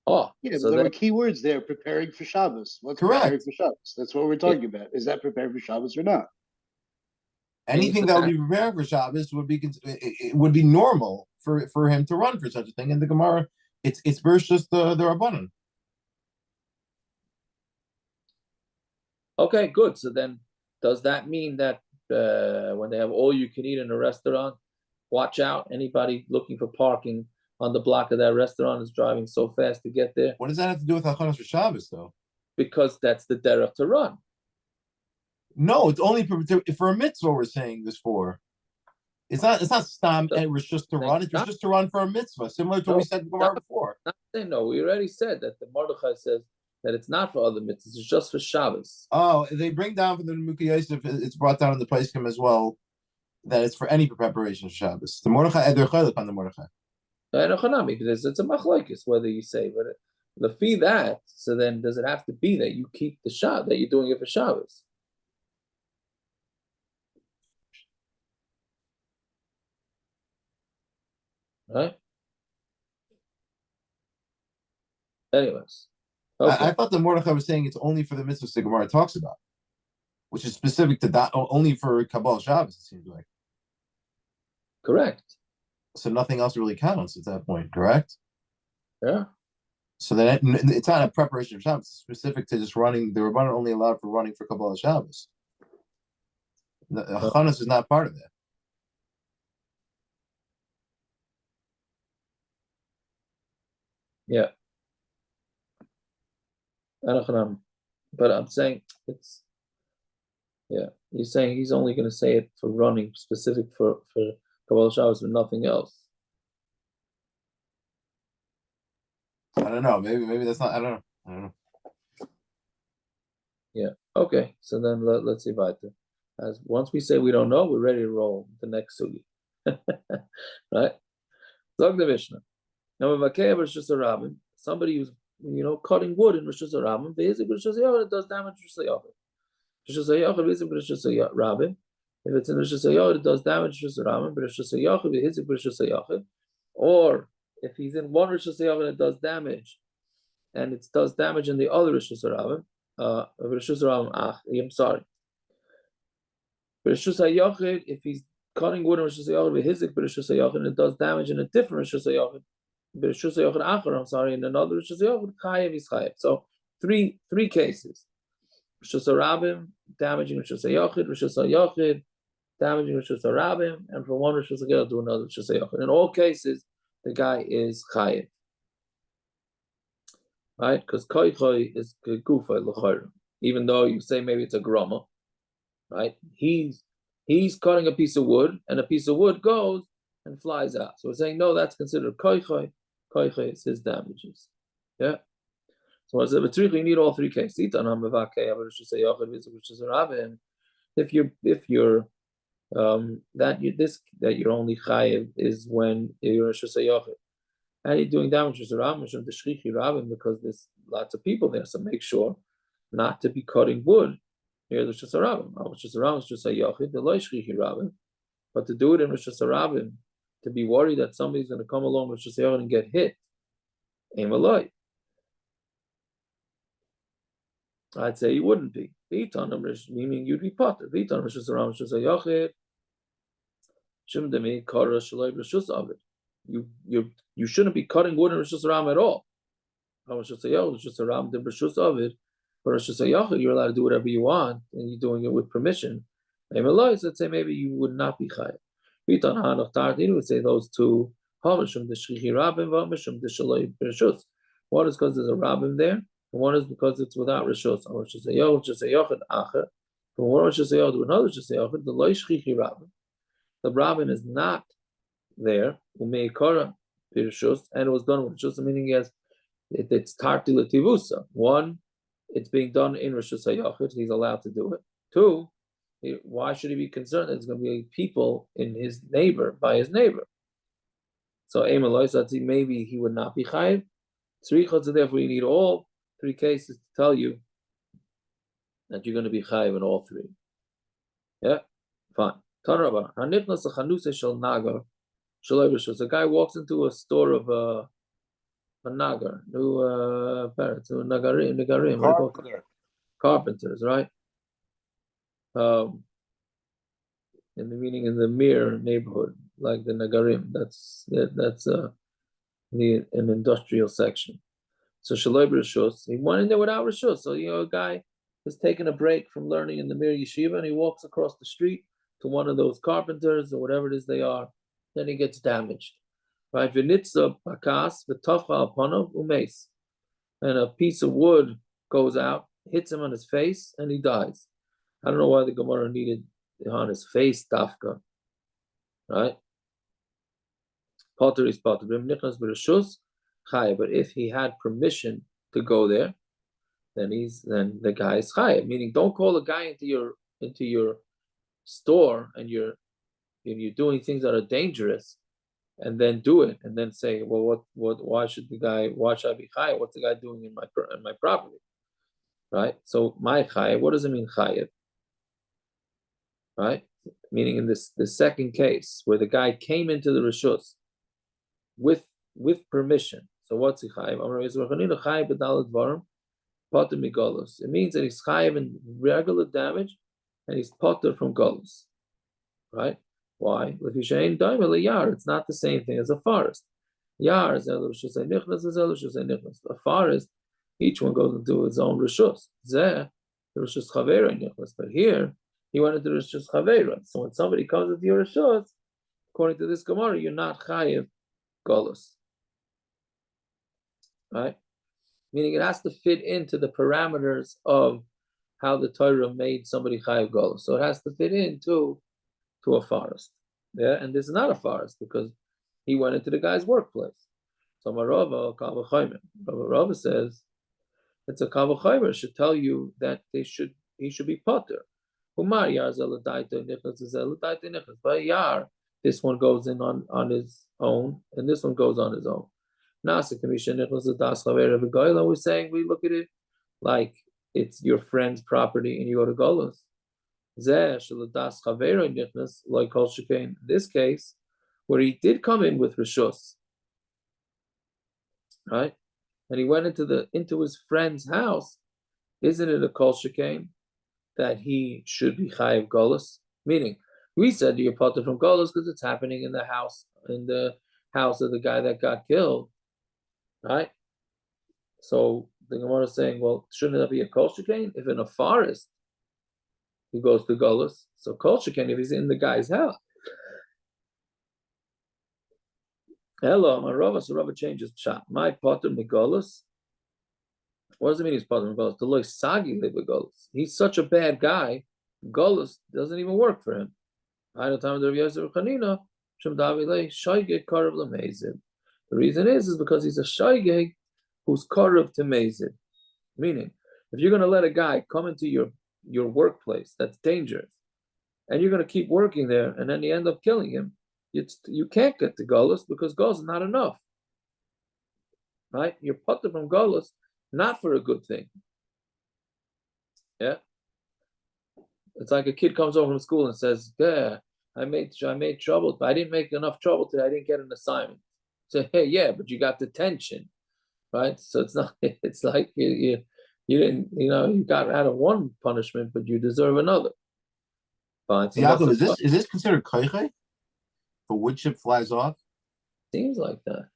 Oh, Yeah, so but there were key words there: preparing for Shabbos. What's correct? Preparing for Shabbos. That's what we're talking about. Is that preparing for Shabbos or not? Anything that would be prepared for Shabbos would be normal for him to run for such a thing. And the Gemara, it's versus just the Rabbanan. Okay, good. So then, does that mean that when they have all you can eat in a restaurant, watch out, anybody looking for parking on the block of that restaurant is driving so fast to get there? What does that have to do with Halchanos for Shabbos, though? Because that's the derech to run. No, it's only for a mitzvah we're saying this for. It's not stam and it's just to run. It's just to run for a mitzvah, similar to what we said before. No, we already said that the Mordechai says that it's not for other mitzvahs, it's just for Shabbos. Oh, they bring down from the Nuki Yosef, it's brought down in the Paiskim as well, that it's for any preparation of Shabbos. The Mordechai, they're chaylik on the Mordechai. Because it's a machlokes whether you say, but the fee that, so then does it have to be that you keep the Shabbos, that you're doing it for Shabbos? Right? Anyways. Okay. I thought the Mordechai was saying it's only for the mitzvahs the Gemara talks about, which is specific to that, only for Kabbalah Shabbos, it seems like. Correct. So nothing else really counts at that point, correct? Yeah. So then it's not a preparation of Shabbos, it's specific to just running. The Rabbanan only allowed for running for Kabbalah Shabbos. The Chanas is not part of that. Yeah. But I'm saying it's, yeah, you're saying he's only going to say it for running, specific for Kabbalah Shabbos, but nothing else. I don't know. Maybe that's not. I don't know. Yeah. Okay. So then let's see weiter. As once we say we don't know, we're ready to roll the next sugi. Right? Zog the Mishnah. Now, somebody who's cutting wood in Rosh Hashanah, it does damage to Rosh Hashanah. If it's in Rosh Hashanah, it does damage to Rosh Hashanah, but Rosh Hashanah, or if he's in one Rosh Hashanah, it does damage, and it does damage in the other Rosh Hashanah. I'm sorry. But if he's cutting wood in Rosh Hashanah, and it does damage in a different Rosh Hashanah, I'm sorry, in another Rosh Hashanah, chayev is chayev. So three cases: Rosh Hashanah damaging Rosh Hashanah, Rosh Hashanah damaging Rosh Hashanah, and from one Rosh Hashanah to another Rosh Hashanah. In all cases, the guy is chayev, right? Because koichoi is gufa l'chayr. Even though you say maybe it's a grama, right? He's cutting a piece of wood, and a piece of wood goes and flies out. So we're saying no, that's considered koichoi. Koichoi is his damages. Yeah. So as a betrich, you need all three cases. If you're that you're only chayev is when you're a shusayachid, and you're doing damage to the because there's lots of people there. So make sure not to be cutting wood near the shusarabim. But to do it in Rosh Hashanah, to be worried that somebody's going to come along with Rosh Hashanah and get hit, aim aloi. I'd say you wouldn't be. Meaning you'd be potter. You shouldn't be cutting wood in Rosh Hashanah at all. But Rosh Hashanah, you're allowed to do whatever you want, and you're doing it with permission. Let's say maybe you would not be chayav. We would say those two. One is because there's a rabbin there, and one is because it's without rishus. From one Rosh Hashanah to another Rosh Hashanah, the rabbin is not there, and it was done with rishus, meaning it's tarti l'tivusa. One, it's being done in Rosh Hashanah, he's allowed to do it. Two, why should he be concerned that there's going to be people in his neighbor, by his neighbor? So maybe he would not be chayiv. So therefore you need all three cases to tell you that you're going to be chayiv in all three. Yeah, fine. A guy walks into a store of a nagar, new parrots, new nagarim, carpenters, right? In the meaning in the Mir neighborhood, like the Nagarim, that's an industrial section. So Shaloi Rishus, he went in there without Rishus. So a guy is taking a break from learning in the Mir Yeshiva, and he walks across the street to one of those carpenters or whatever it is they are. Then he gets damaged, right? V'nitza bakas v'tafcha alpanav umeis, and a piece of wood goes out, hits him on his face, and he dies. I don't know why the Gemara needed on his face tafka, right? Potter is potter. But if he had permission to go there, then the guy is chayav. Meaning, don't call a guy into your store and you're doing things that are dangerous, and then do it, and then say, well, why should I be chayav? What's the guy doing in my property, right? So my chayav, what does it mean chayav? Right? Meaning in the second case where the guy came into the rishus with permission. So what's he chayiv? It means that he's chayiv in regular damage and he's potter from golus. Right? Why? It's not the same thing as a forest. Yar is a forest, each one goes into his own rishus. But here he went into Rishus Chaveira. So when somebody comes into your Rishus, according to this Gemara, you're not chayiv golus. Right? meaning it has to fit into the parameters of how the Torah made somebody chayav golus. So it has to fit into a forest. Yeah, and this is not a forest because he went into the guy's workplace. So Marava Rava says it's a kavachomer should tell you that he should be potter. This one goes in on his own, and this one goes on his own. We're saying we look at it like it's your friend's property and you go to Golos. In this case, where he did come in with Rishus, right? And he went into his friend's house, isn't it a kol shekain that he should be chayiv golus? Meaning, we said you're potter from golus because it's happening in the house of the guy that got killed, right? So the Gemara is saying, well, shouldn't that be a kol shekain? If in a forest he goes to golus, so kol shekain if he's in the guy's house. Hello, my Rava. So Rava changes shot. My potter megolus. What does it mean he's potter megolus? The loy sagi live golus. He's such a bad guy. Golus doesn't even work for him. The reason is because he's a shaygeg who's karav to mezid. Meaning, if you're going to let a guy come into your workplace that's dangerous, and you're going to keep working there, and then you end up killing him, you can't get to golus because golus is not enough, right? You're potter from golus not for a good thing. Yeah, it's like a kid comes home from school and says, "Yeah, I made trouble, but I didn't make enough trouble today. I didn't get an assignment." So hey, yeah, but you got detention, right? So it's not. It's like you didn't, you got out of one punishment, but you deserve another. Fine. So Yaakov, is this considered koiche? For wood chip flies off? Seems like that.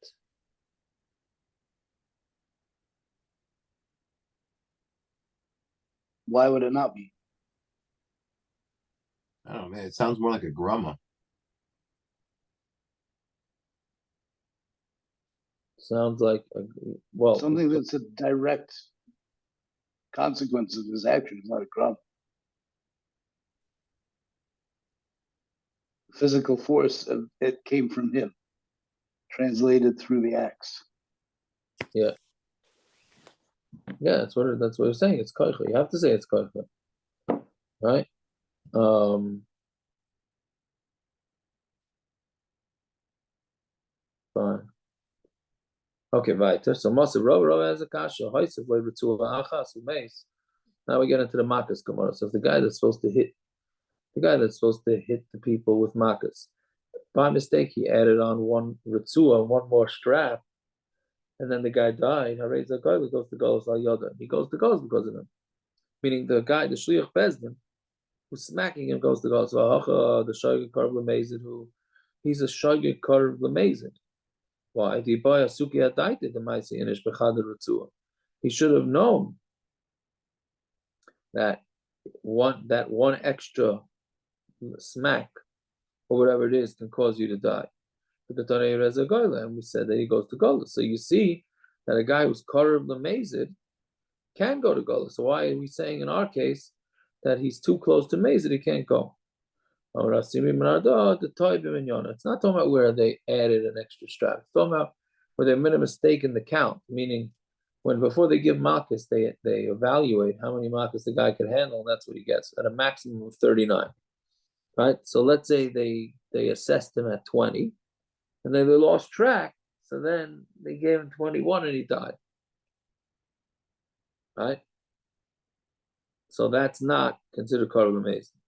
Why would it not be? I don't know, man. It sounds more like a grumma. Sounds like something that's a direct consequence of his action, not a crime. Physical force of it came from him, translated through the axe. Yeah, that's what we're saying. It's koicha. You have to say it's koicha, right? Fine. Okay, right. So Masa Rova has a kasha. Now we get into the makas gemara. So if the guy that's supposed to hit the people with makas, by mistake he added on one ritzua, one more strap, and then the guy died. Hareza guy goes to Golos al Yoda. He goes to Golos because of him. Meaning the guy, the shliach bezdin, who's smacking him, goes to Golos. The shogeg karv lemezid, who he's a shogeg karv lemezid. Why? He should have known that one extra smack or whatever it is can cause you to die. And we said that he goes to Golos. So you see that a guy who's Karev Lamezid can go to Golos. So why are we saying in our case that he's too close to Mazid, he can't go? It's not talking about where they added an extra strap. It's talking about where they made a mistake in the count, meaning when before they give makas, they evaluate how many makas the guy could handle, and that's what he gets at a maximum of 39. Right? So let's say they assessed him at 20, and then they lost track, so then they gave him 21 and he died. Right? So that's not considered Karel Amazing.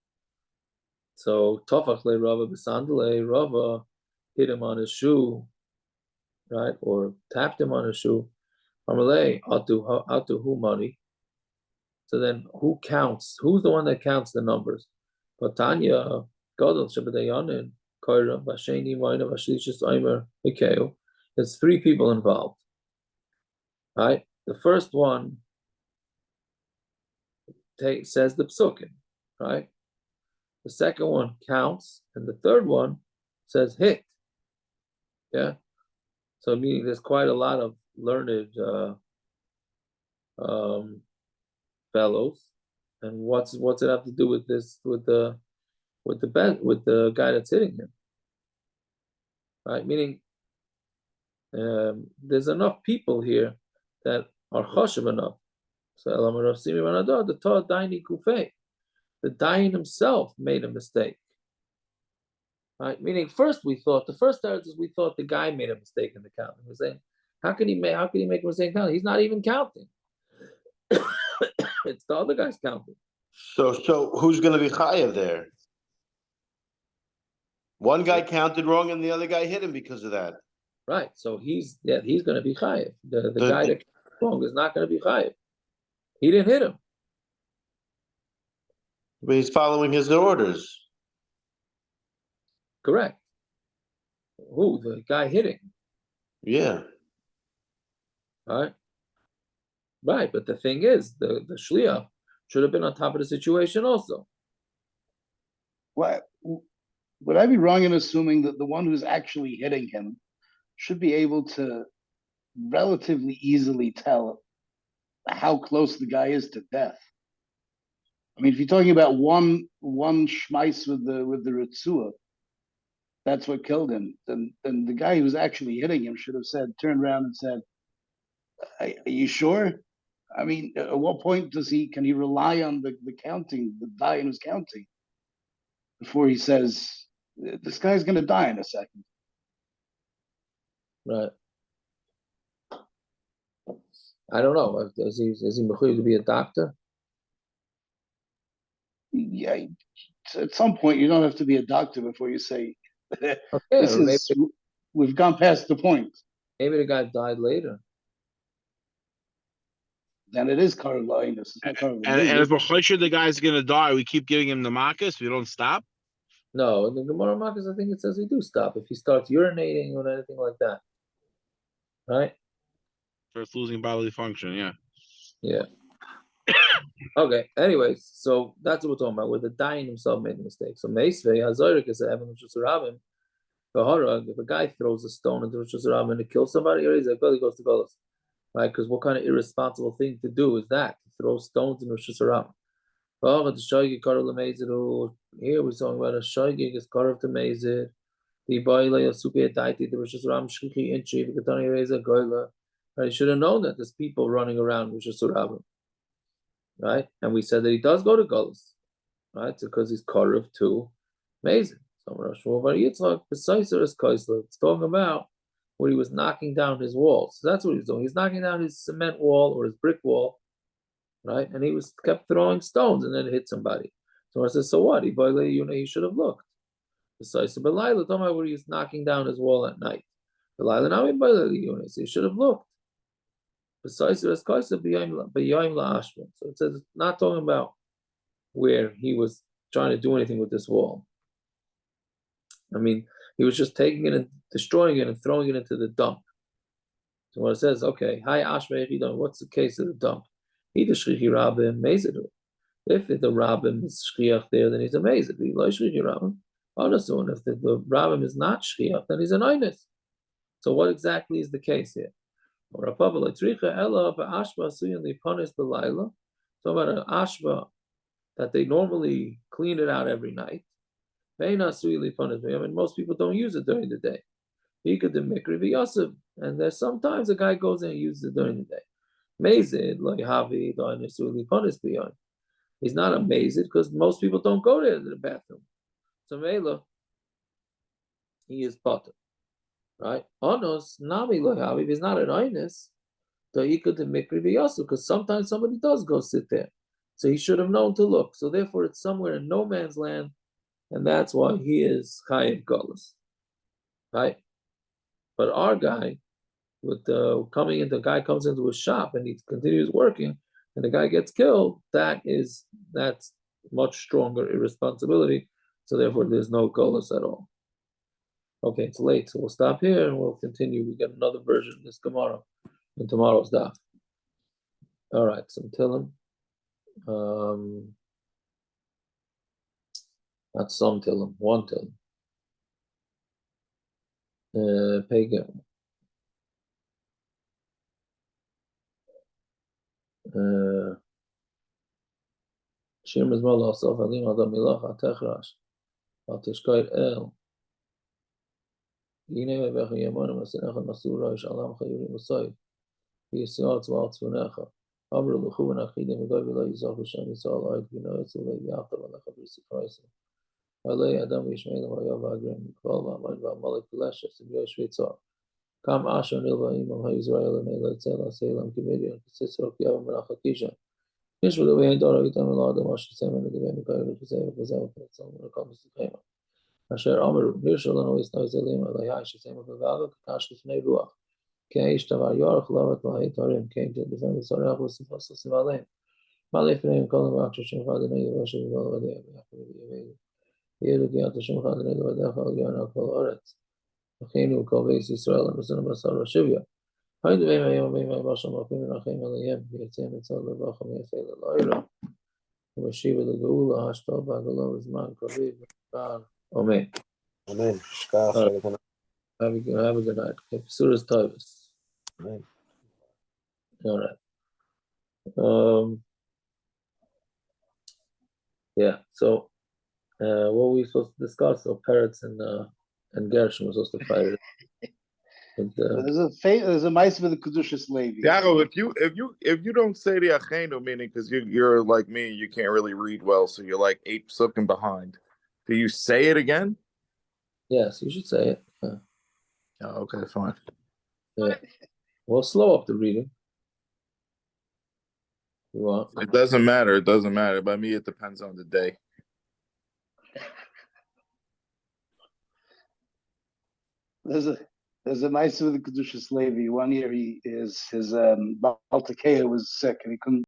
So Tofach le Rava Besandale, Rava hit him on his shoe, right? Or tapped him on his shoe. Amalei, atu who money. So then who counts? Who's the one that counts the numbers? Batanya, Godel, Shabadayanin, Kaira, Bashani, Waina, Bashlishis, Aimer, Mikeo. There's 3 people involved. Right? The first one says the psukim, right? The second one counts, and the third one says hit. Yeah. So meaning there's quite a lot of learned fellows, and what's it have to do with this with the guy that's hitting him, right? Meaning, there's enough people here that are choshev enough. So the Dayan himself made a mistake, right? Meaning, first we thought the first is we thought the guy made a mistake in the counting. We're saying, how can he make a mistake in counting? He's not even counting. It's the other guy's counting. So who's going to be chayav there? One guy counted wrong, and the other guy hit him because of that. Right. So he's going to be chayav. The guy that counted wrong is not going to be chayav. He didn't hit him. But he's following his orders. Correct. Who? The guy hitting. Yeah. Right. Right. But the thing is, the shliach should have been on top of the situation also. What? Would I be wrong in assuming that the one who's actually hitting him should be able to relatively easily tell how close the guy is to death? I mean, if you're talking about one shmeiss with the ritzua, that's what killed him. Then the guy who's actually hitting him should have turned around and said, "Are you sure?" I mean, at what point can he rely on the counting, the Dayan who's counting, before he says, this guy's going to die in a second? Right. I don't know. Is he mechuyev to be a doctor? Yeah. At some point, you don't have to be a doctor before you say, Okay, we've gone past the point. Maybe the guy died later. Then it is Karolainis. And if the guy's going to die, we keep giving him the makas. We don't stop. No, in the Gemara Makkos, I think it says we do stop if he starts urinating or anything like that. Right? Starts losing bodily function, yeah. Yeah. Okay, anyways, so that's what we're talking about, where the Dayan himself made a mistake. So Meisvei, Hazorik is Evan Rosh Hashanah, if a guy throws a stone into Rosh Hashanah and it kills somebody, or he's like, well, he goes to Golos. Right? Because what kind of irresponsible thing to do is that? To throw stones in Rosh Hashanah. Here we're talking about a shaygig is karov to mezid. The boile of suki adaiti the Rosh Hashanah shchichi inchi v'katani reza goyla. I should have known that there's people running around Rosh Hashanah, right? And we said that he does go to Golos, right? It's because he's karov to mezid. So it's talking about where he was knocking down his walls. So that's what he's doing. He's knocking down his cement wall or his brick wall. Right, and he kept throwing stones, and then it hit somebody. So I says, so what? He should have looked. Besides, the Belila, talking about where he was knocking down his wall at night. Belila, now he should have looked. Besides, so it says it's not talking about where he was trying to do anything with this wall. I mean, he was just taking it and destroying it and throwing it into the dump. So what it says, okay, hi Ashmei, what's the case of the dump? If the rabbim is shchiach there, then he's a mezid. If the rabbim is not shchiach, then he's an oines. So what exactly is the case here? So about an ashba that they normally clean it out every night. I mean, most people don't use it during the day. And there's sometimes a guy goes in and uses it during the day. Mazid, he's not a mazid because most people don't go there to the bathroom. So Mela, he is potter, right? Onos nami lohavi, he's not an oinus. He could mikri v'yasu because sometimes somebody does go sit there, so he should have known to look. So therefore, it's somewhere in no man's land, and that's why he is chayiv galus, right? But our guy, with the guy comes into a shop and he continues working, and the guy gets killed. That's much stronger irresponsibility. So therefore, there's no golus at all. Okay, it's late, so we'll stop here and we'll continue. We get another version of this tomorrow in tomorrow's daf. All right, some Tillim. Not some Tillim, one Tillim. Pagan. שיר מזמור לאסוף עלים אדם מלאכה תחרש, אל תשקע אל. הנה מבך ימון ומסנך מסור ראש עלם חיורים וסויד. וישראל צבא צפונך. אמרו לכו ונחידם וגוי ולא יזוך לשם ישראל עד בינו יצאו ויחד עליך בספר ישראל. עלי אדם וישמעאל והיה ואגרם מקבל ועמד ועמלק פלשת וביש ויצור. קם אשר נלווה עמם היזרעאל ומלא יצא לעשה להם כמדיין כסיסר קייב מלאך הקישה. יש ולוויין דור איתם אל האדם אשר סמן לגבי מקיים וכזה וכזה ופרצם ולכל מסוכימה. אשר אמרו נרשו לנו ישנא זלים עלי האש שסמן בבבה כתש לפני רוח. כי האיש דבר יורך לבת להית הרים כן לפעמים לצורח וספוס לסב עליהם. מה לפניהם כל המעקש שמך אדוני יבשב ובעל ודאי ויחד ויבאלו. יהיה לגיעת השמך אדוני לבדך על גאון על כל הארץ. אחינו כל בית ישראל המסונו בשר ושביה. היו דברים היום ובימים היבשם מרפים ונחים עליהם ויצאים מצד לברכה מיפה ללילה. ומשיב לגאולה השתל בעגלו בזמן קריב ונפער. אמן. Amen. Have a good night. Okay, Psuras Tavis. Amen. All right. Yeah. So, what were we supposed to discuss? So, parrots and Gershon were supposed to fight it. There's a mice with the Kedushas Levi. Yago, if you don't say the achenu, meaning because you're like me, you can't really read well, so you're like 8 psukim behind. Do you say it again? Yes, you should say it. Oh, okay, fine. Yeah. Well, slow up the reading. You want? It doesn't matter. It doesn't matter. By me, it depends on the day. There's a mice with the Kedushas Levi. One year his Baltakea was sick and he couldn't